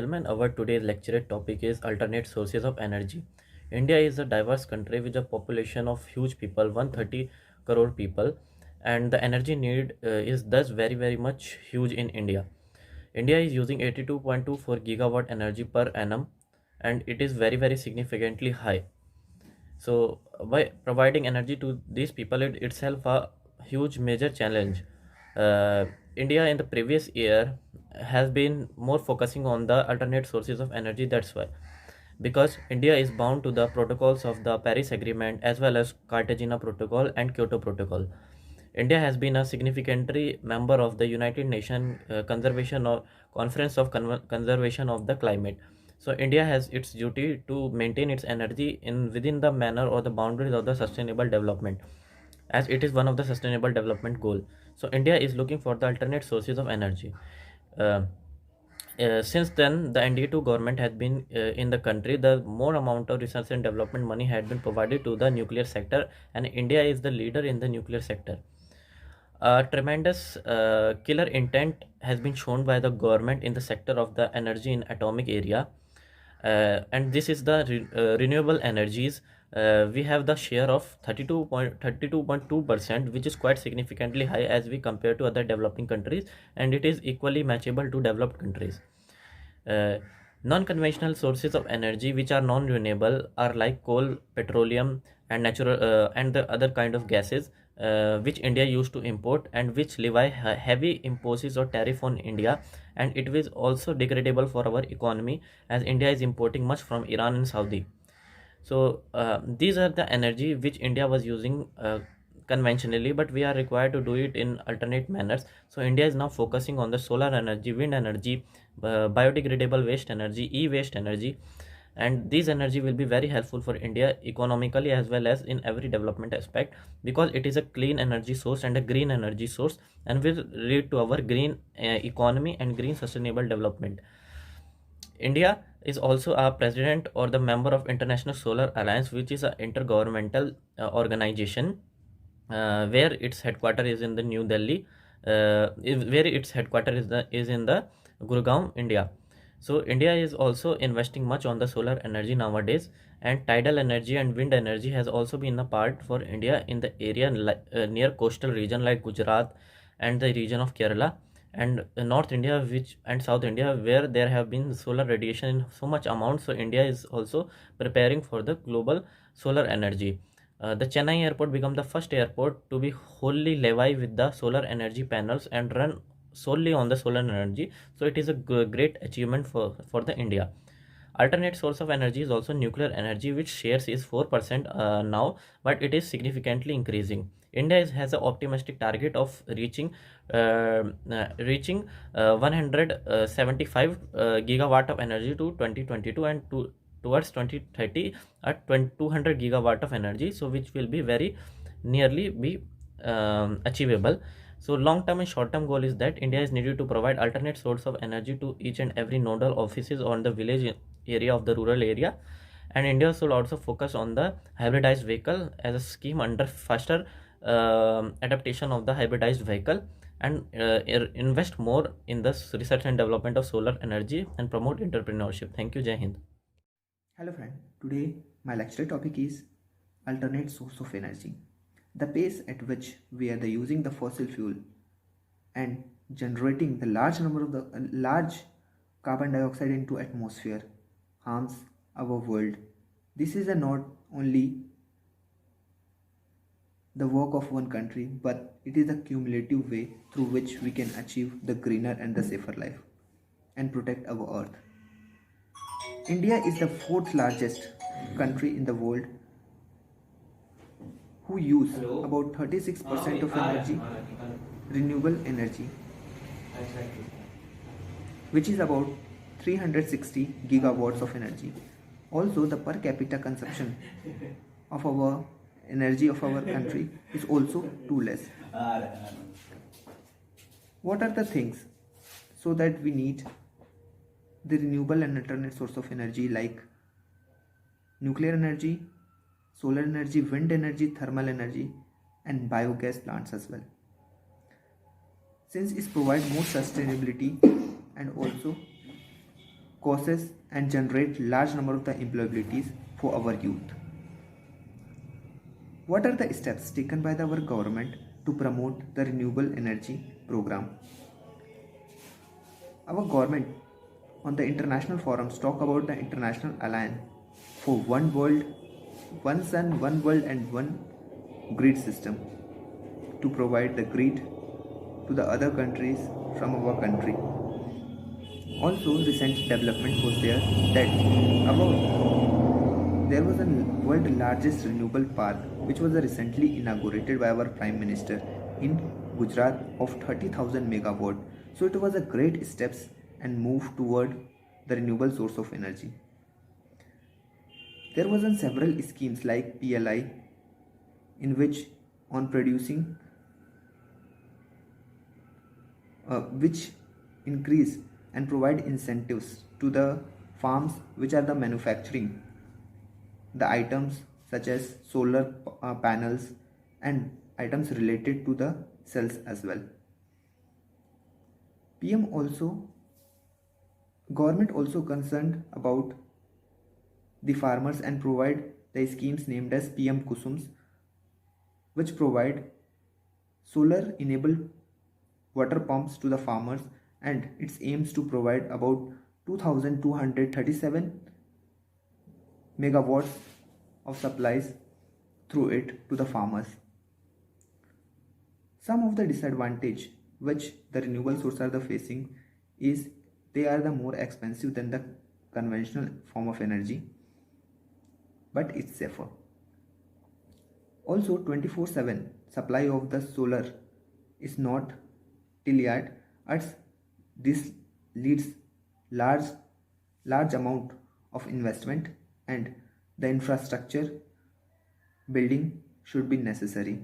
gentlemen, our today's lecture topic is alternate sources of energy. India is a diverse country with a population of huge people, 130 crore people, and the energy need is thus very much huge in India. India is using 82.24 gigawatt energy per annum, and it is very significantly high. So by providing energy to these people, it itself a huge major challenge. India in the previous year has been more focusing on the alternate sources of energy. That's why, because India is bound to the protocols of the Paris Agreement as well as Cartagena Protocol and Kyoto Protocol. India has been a significantly member of the United Nations Conservation of Conference of Conservation of the Climate. So India has its duty to maintain its energy in within the manner or the boundaries of the sustainable development, as it is one of the sustainable development goal. So India is looking for the alternate sources of energy. Uh, since then, the NDA2 government has been in the country, the more amount of research and development money had been provided to the nuclear sector, and India is the leader in the nuclear sector. A tremendous killer intent has been shown by the government in the sector of the energy in atomic area, and this is the renewable energies. We have the share of 32.2%, which is quite significantly high as we compare to other developing countries, and it is equally matchable to developed countries. uh, Non-conventional sources of energy which are non-renewable are like coal, petroleum, and natural and the other kind of gases which India used to import, and which levy heavy imposes or tariff on India, and it is also degradable for our economy as India is importing much from Iran and Saudi. So these are the energy which India was using conventionally, but we are required to do it in alternate manners. So India is now focusing on the solar energy, wind energy, biodegradable waste energy, e-waste energy, and these energy will be very helpful for India economically as well as in every development aspect, because it is a clean energy source and a green energy source, and will lead to our green economy and green sustainable development. India is also a president or the member of International Solar Alliance, which is an intergovernmental organization where its headquarters is in the New Delhi, where its headquarters is in the Gurgaon, India. So India is also investing much on the solar energy nowadays, and tidal energy and wind energy has also been a part for India in the area near coastal region like Gujarat and the region of Kerala, and North India which and South India, where there have been solar radiation in so much amount. So India is also preparing for the global solar energy. The Chennai airport became the first airport to be wholly levy with the solar energy panels and run solely on the solar energy. So it is a great achievement for the India. Alternate source of energy is also nuclear energy, which shares is 4% now, but it is significantly increasing. India has an optimistic target of reaching 175 gigawatt of energy to 2022, and towards 2030 at 200 gigawatt of energy, so which will be very nearly be achievable. So long term and short term goal is that India is needed to provide alternate source of energy to each and every nodal offices on the village area of the rural area, and India should also focus on the hybridized vehicle as a scheme under faster adaptation of the hybridized vehicle, and invest more in the research and development of solar energy and promote entrepreneurship. Thank you. Jai Hind. Hello friend, today my lecture topic is alternate source of energy. The pace at which we are using the fossil fuel and generating the large number of the large carbon dioxide into atmosphere harms our world. This is not only the work of one country, but it is a cumulative way through which we can achieve the greener and the safer life and protect our earth. India is the fourth largest country in the world who use about 36% of energy, renewable energy, which is about 360 gigawatts of energy. Also, the per capita consumption of our energy of our country is also too less. What are the things so that we need the renewable and alternate source of energy like nuclear energy, solar energy, wind energy, thermal energy, and biogas plants as well, since it provides more sustainability and also causes and generate large number of the employabilities for our youth. What are the steps taken by our government to promote the renewable energy program? Our government on the international forums talk about the international alliance for one world, one sun, one world and one grid system to provide the grid to the other countries from our country. Also, recent development was there that there was a world largest renewable park which was recently inaugurated by our Prime Minister in Gujarat of 30,000 megawatt. So it was a great steps and move toward the renewable source of energy. There was several schemes like PLI in which on producing which increase and provide incentives to the farms which are the manufacturing the items such as solar panels and items related to the cells as well. Government also concerned about the farmers and provide the schemes named as PM Kusums, which provide solar enabled water pumps to the farmers, and its aims to provide about 2237 megawatts of supplies through it to the farmers. Some of the disadvantage which the renewable sources are facing is they are the more expensive than the conventional form of energy, but it's safer. Also 24/7 supply of the solar is not till yet, as this leads large amount of investment and the infrastructure building should be necessary.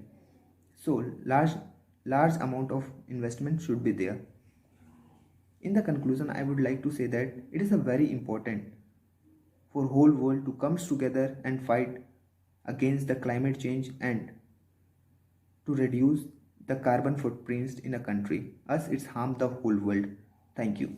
So large amount of investment should be there. In the conclusion, I would like to say that it is a very important for whole world to come together and fight against the climate change and to reduce the carbon footprints in a country as it's harmed the whole world. Thank you.